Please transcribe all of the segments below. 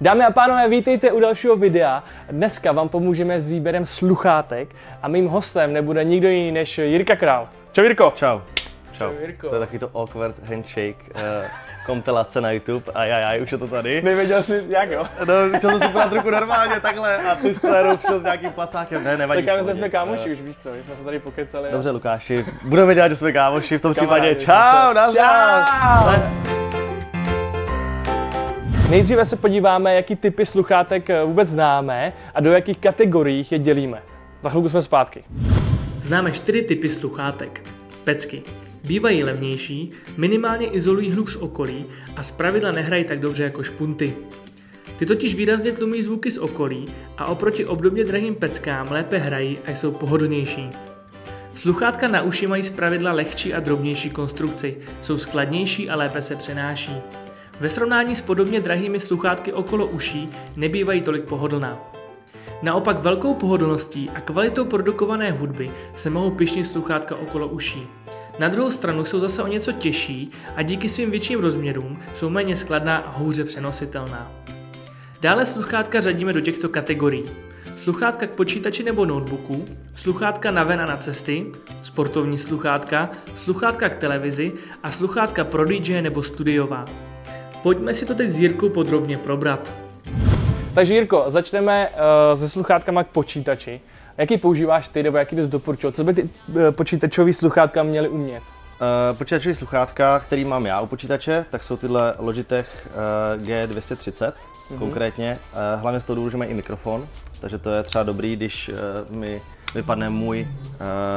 Dámy a pánové, vítejte u dalšího videa. Dneska vám pomůžeme s výběrem sluchátek a mým hostem nebude nikdo jiný než Jirka Král. Čau Jirko. Čau. Čau Jirko. To je taky to awkward handshake, kompilace na YouTube. Ajajaj, už je to tady. Nevěděl jsi jak jo? No, chtěl jsem si podat ruku normálně takhle a ty jsi tady přišel s nějakým placákem. Ne, nevadí. Tak my jsme kámoši už, víš co, my jsme se tady pokecali. Dobře Lukáši, budeme dělat, že jsme kámoši, v tom případě čau, nazdar. Nejdříve se podíváme, jaký typy sluchátek vůbec známe a do jakých kategorií je dělíme. Za chvilku jsme zpátky. Známe 4 typy sluchátek. Pecky. Bývají levnější, minimálně izolují hluk z okolí a zpravidla nehrají tak dobře jako špunty. Ty totiž výrazně tlumí zvuky z okolí a oproti obdobně drahým peckám lépe hrají a jsou pohodlnější. Sluchátka na uši mají zpravidla lehčí a drobnější konstrukci, jsou skladnější a lépe se přenáší. Ve srovnání s podobně drahými sluchátky okolo uší nebývají tolik pohodlná. Naopak velkou pohodlností a kvalitou produkované hudby se mohou pyšnit sluchátka okolo uší. Na druhou stranu jsou zase o něco těžší a díky svým větším rozměrům jsou méně skladná a hůře přenositelná. Dále sluchátka řadíme do těchto kategorií. Sluchátka k počítači nebo notebooku, sluchátka na ven a na cesty, sportovní sluchátka, sluchátka k televizi a sluchátka pro DJ nebo studiová. Pojďme si to teď s Jirkou podrobně probrat. Takže Jirko, začneme se sluchátkama k počítači. Jaký používáš ty, nebo jaký bys doporučil? Co by ty počítačové sluchátka měly umět? Počítačové sluchátka, který mám já u počítače, tak jsou tyhle Logitech G230 konkrétně. Hlavně z toho důvodu, že mají i mikrofon, takže to je třeba dobrý, když mi vypadne můj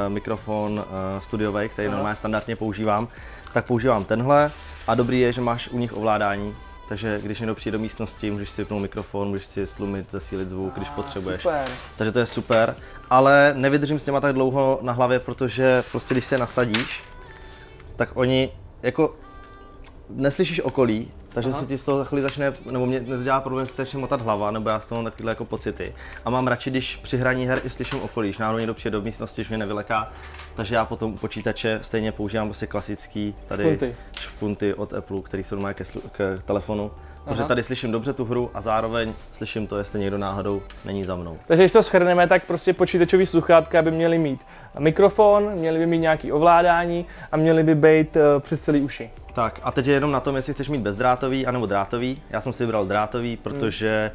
mikrofon studiový, který normálně standardně používám, tak používám tenhle. A dobrý je, že máš u nich ovládání, takže když někdo přijde do místnosti, můžeš si vypnout mikrofon, můžeš si stlumit, zesílit zvuk, když potřebuješ. Super. Takže to je super, ale nevydržím s těma tak dlouho na hlavě, protože prostě když se je nasadíš, tak oni jako neslyšíš okolí, takže se ti z toho za chvíli začne, nebo mě dělá problém, že se začne motat hlava, nebo já z toho mám takovéhle jako pocity. A mám radši, když při hraní her i slyším okolí, když náhodou někdo přijde do místnosti, že mě nevyleká, takže já potom u počítače stejně používám prostě klasický tady špunty od Apple, který jsou normálně k telefonu. Protože tady slyším dobře tu hru a zároveň slyším to, jestli někdo náhodou není za mnou. Takže když to shrneme, tak prostě počítačový sluchátka by měly mít mikrofon, měly by mít nějaké ovládání a měly by být přes celý uši. Tak a teď je jenom na tom, jestli chceš mít bezdrátový anebo drátový. Já jsem si vybral drátový, protože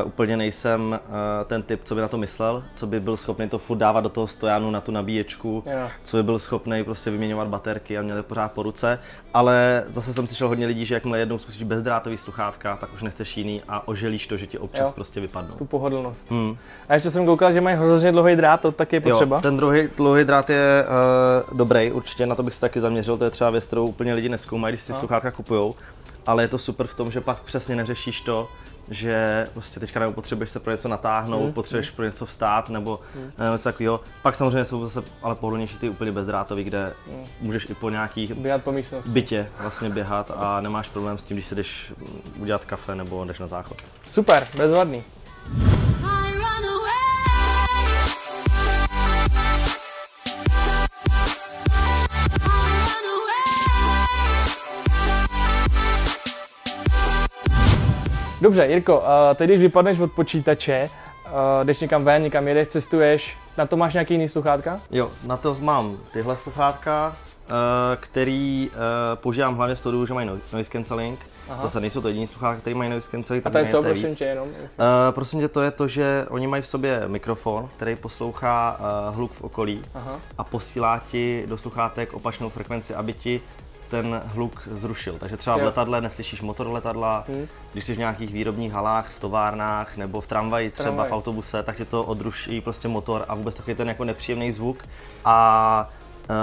úplně nejsem ten typ, co by na to myslel, co by byl schopný to furt dávat do toho stojanu na tu nabíječku, co by byl schopný prostě vyměňovat baterky a měli pořád po ruce, ale zase jsem slyšel hodně lidí, že jakmile jednou zkusíš bezdrátový sluchátka, tak už nechceš jiný a oželíš to, že ti občas prostě vypadnou. Tu pohodlnost. A ještě jsem koukal, že mají hrozně dlouhý drát, to taky je potřeba. Jo, ten dlouhý drát je dobrý, určitě na to bych se taky zaměřil, to je třeba věc, kterou úplně lidi nezkoumají, když si sluchátka kupujou, ale je to super v tom, že pak přesně neřešíš to, že prostě teďka nebo potřebuješ se pro něco natáhnout, potřebuješ pro něco vstát nebo něco takového. Pak samozřejmě jsou zase ale pohodlnější ty úplně bezdrátový, kde můžeš i po nějakých bytě vlastně běhat a nemáš problém s tím, když si jdeš udělat kafe nebo jdeš na záchod. Super, bezvadný. Dobře, Jirko, teď když vypadneš od počítače, jdeš někam ven, někam jedeš, cestuješ, na to máš nějaký jiný sluchátka? Jo, na to mám tyhle sluchátka, který používám hlavně z toho důvodu, že mají noise cancelling. Zase nejsou to jediný sluchátka, který mají noise cancelling. A to je co, prosím tě, jenom? Prosím tě, to je to, že oni mají v sobě mikrofon, který poslouchá hluk v okolí a posílá ti do sluchátek opačnou frekvenci, aby ti ten hluk zrušil. Takže třeba v letadle neslyšíš motor letadla, když jsi v nějakých výrobních halách, v továrnách nebo v tramvaji, třeba v autobuse, tak ti to odruší prostě motor a vůbec takový ten jako nepříjemný zvuk a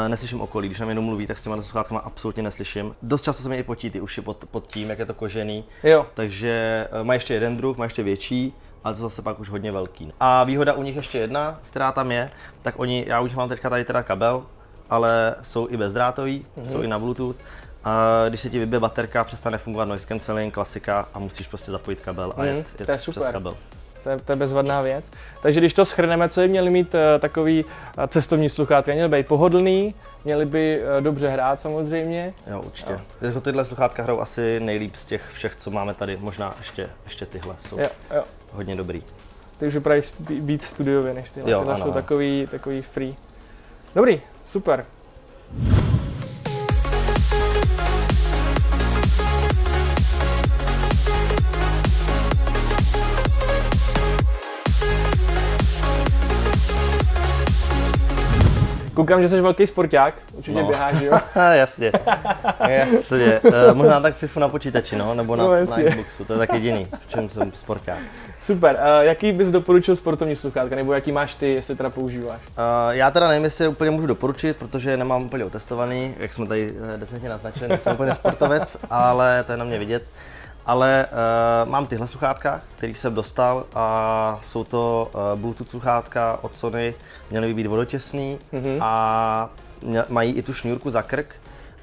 neslyším okolí. Když na mě mluví, tak s těma sluchátkama absolutně neslyším. Dost často se mi i potí ty uši pod tím, jak je to kožený. Takže má ještě jeden druh, má ještě větší, ale to zase pak už hodně velký. A výhoda u nich ještě jedna, která tam je, tak já už mám teďka tady teda kabel, ale jsou i bezdrátový, jsou i na Bluetooth. A když se ti vybije baterka, přestane fungovat noise cancelling, klasika a musíš prostě zapojit kabel a jet přes kabel. To je bezvadná věc. Takže když to shrneme, co by měli mít takový cestovní sluchátka? Měly by být pohodlný, měly by dobře hrát samozřejmě. Jo, určitě. Jako tyhle sluchátka hrajou asi nejlíp z těch všech, co máme tady. Možná ještě tyhle jsou hodně dobrý. Ty už vypadají být studiově než tyhle. Jo, tyhle ano, jsou takový free. Dobrý, super. Koukám, že jsi velký sporták, určitě běháš, jo? Jasně. Možná tak FIFU na počítači, no, nebo na Xboxu, to je tak jediný, v čem jsem sporták. Super, jaký bys doporučil sportovní sluchátka, nebo jaký máš ty, jestli teda používáš? Já teda nevím, jestli je úplně můžu doporučit, protože nemám úplně otestovaný, jak jsme tady decentně naznačili, nejsem úplně sportovec, ale to je na mě vidět. Ale mám tyhle sluchátka, který jsem dostal a jsou to Bluetooth sluchátka od Sony, měly by být vodotěsný a mají i tu šňůrku za krk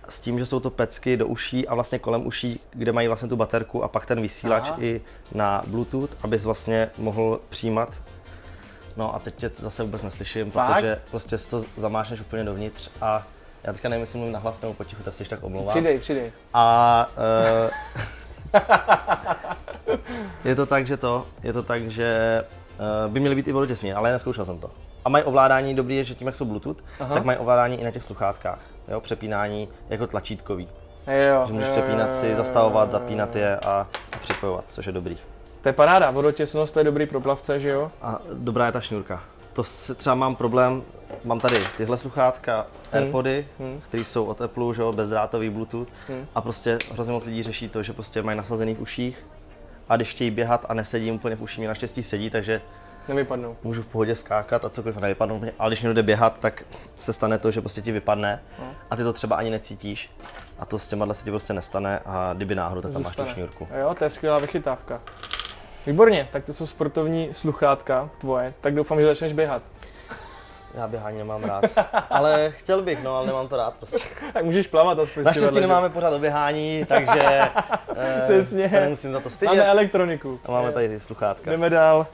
s tím, že jsou to pecky do uší a vlastně kolem uší, kde mají vlastně tu baterku a pak ten vysílač i na Bluetooth, abys vlastně mohl přijímat. No a teď tě zase vůbec neslyším, protože prostě si to zamášneš úplně dovnitř a já teďka nevím, jestli mluvím nahlas nebo potichu, tak si tak omlouvám. Přidej. A je to tak, že by měly být i vodotěsný, ale neskoušel jsem to. A mají ovládání, dobrý je, že tím, jak jsou Bluetooth, tak mají ovládání i na těch sluchátkách. Jo? Přepínání jako tlačítkový. Že můžeš přepínat si, zastavovat, zapínat je a připojovat, což je dobrý. To je paráda, vodotěsnost, to je dobrý pro plavce, že jo? A dobrá je ta šňůrka. To si třeba mám problém, mám tady tyhle sluchátka, AirPody, které jsou od Apple, že jo, bezdrátový Bluetooth a prostě hrozně moc lidí řeší to, že prostě mají nasazený v uších a když chtějí běhat a nesedí úplně v uši, mě naštěstí sedí, takže nevypadnou. Můžu v pohodě skákat a cokoliv nevypadnou, ale když někdo jde běhat, tak se stane to, že prostě ti vypadne a ty to třeba ani necítíš a to s těma se ti prostě nestane a kdyby náhodou, tak tam máš tu šňůrku. Jo, to je skvělá vychytávka. Výborně, tak to jsou sportovní sluchátka tvoje, tak doufám, že začneš běhat. Já běhání nemám rád, ale chtěl bych, no, ale nemám to rád prostě. Tak můžeš plavat aspoň. Naštěstí nemáme pořád o běhání, takže přesně. Se nemusím za to stydět. Máme elektroniku. A máme tady ty sluchátka. Jdeme dál.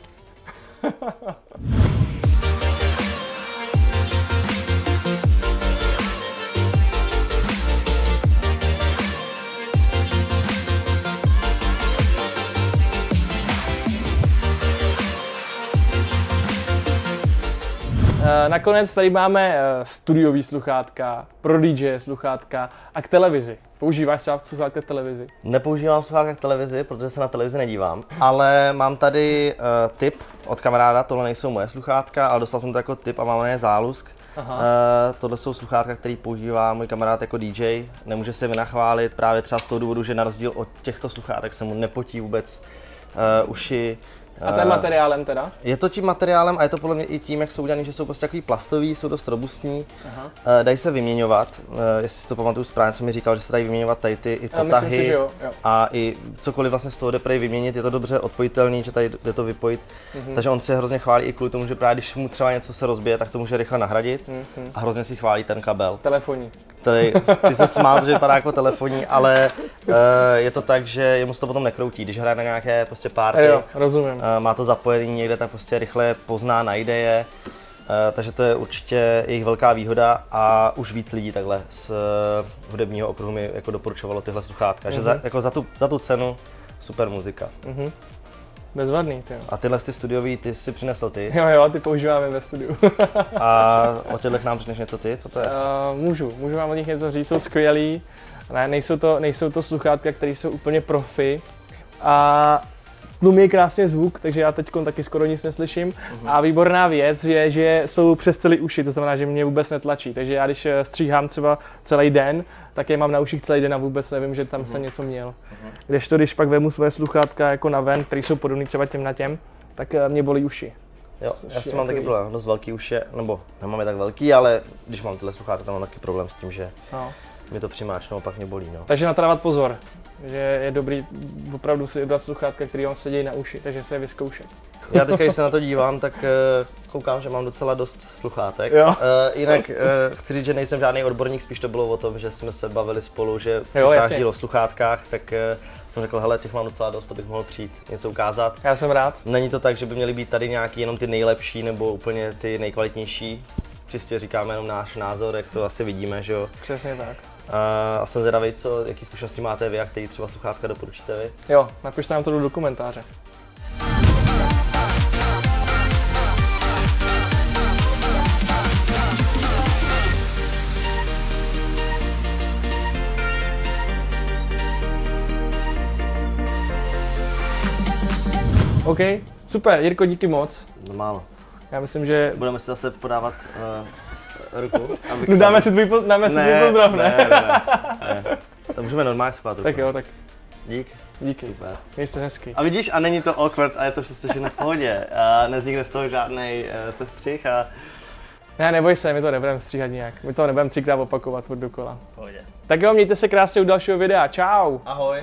Nakonec tady máme studiový sluchátka, pro DJ sluchátka a k televizi. Používáš třeba sluchátka k televizi? Nepoužívám sluchátka k televizi, protože se na televizi nedívám, ale mám tady tip od kamaráda, tohle nejsou moje sluchátka, ale dostal jsem to jako tip a mám na ně zálusk. Tohle jsou sluchátka, který používá můj kamarád jako DJ, nemůže se vynachválit právě třeba z toho důvodu, že na rozdíl od těchto sluchátek se mu nepotí vůbec uši. A to je materiálem teda? Je to tím materiálem a je to podle mě i tím, jak jsou udělaný, že jsou prostě takový plastový, jsou dost robustní, dají se vyměňovat, jestli si to pamatuju správně, co mi říkal, že se dají vyměňovat tady ty i potahy si, že jo. A i cokoliv vlastně z toho jde prej vyměnit, je to dobře odpojitelný, že tady jde to vypojit, takže on si hrozně chválí i kvůli tomu, že právě když mu třeba něco se rozbije, tak to může rychle nahradit a hrozně si chválí ten kabel. Telefonní. Ty se smál, že vypadá jako telefonní, ale je to tak, že jemu se to potom nekroutí, když hraje na nějaké prostě party. Jo, rozumím. Má to zapojený někde, tak prostě rychle pozná, najde je. Takže to je určitě jejich velká výhoda a už víc lidí takhle z hudebního okruhu mi jako doporučovalo tyhle sluchátka, že jako za tu cenu super muzika. Bezvadný, ty jo. A tyhle ty studiový, ty si přinesl ty? Jo, ty používáme ve studiu. A o těchto nám řekneš něco ty? Co to je? Můžu vám o nich něco říct, jsou skvělý. Ne, nejsou to sluchátka, které jsou úplně profi. A tlumí krásně zvuk, takže já teď taky skoro nic neslyším. A výborná věc je, že jsou přes celý uši, to znamená, že mě vůbec netlačí. Takže já když stříhám třeba celý den, tak je mám na uších celý den a vůbec nevím, že tam jsem něco měl. Když pak vemu své sluchátka jako na ven, které jsou podobné třeba těm na těm, tak mě bolí uši. Jo, já si mám taky problém, dost velký uši, nebo nemám je tak velký, ale když mám tyhle sluchátka, tam mám taky problém s tím, že mi to přimáčnou a pak mě bolí. No. Takže na to dávat pozor. že je dobrý opravdu si vybrat sluchátka, který vám sedí na uši, takže se je vyzkoušet. Já teď, když se na to dívám, tak koukám, že mám docela dost sluchátek. Jinak chci říct, že nejsem žádný odborník, spíš to bylo o tom, že jsme se bavili spolu, že chystáš díl o sluchátkách, tak jsem řekl, hele, těch mám docela dost, to bych mohl přijít něco ukázat. Já jsem rád. Není to tak, že by měly být tady nějaký jenom ty nejlepší nebo úplně ty nejkvalitnější. Čistě říkáme jenom náš názor, jak to asi vidíme, že jo. Přesně tak. A jsem zvědavý, jaký zkušenosti máte vy a který třeba sluchátka doporučíte vy. Jo, napište nám to do komentáře. OK, super, Jirko, díky moc. Málo. Já myslím, že... Budeme si zase podávat ruku. Dáme si tvůj pozdrav, ne? Ne. To můžeme normálně spát ruku. Tak jo, tak. Díky. Super. Měj se hezky. A vidíš, a není to awkward a je to všechno v pohodě. A nevznikne z toho žádnej sestřih a... Ne, neboj se, my to nebudeme stříhat nijak. My to nebudeme 3krát opakovat od dokola. Pohodě. Tak jo, mějte se krásně u dalšího videa. Čau. Ahoj.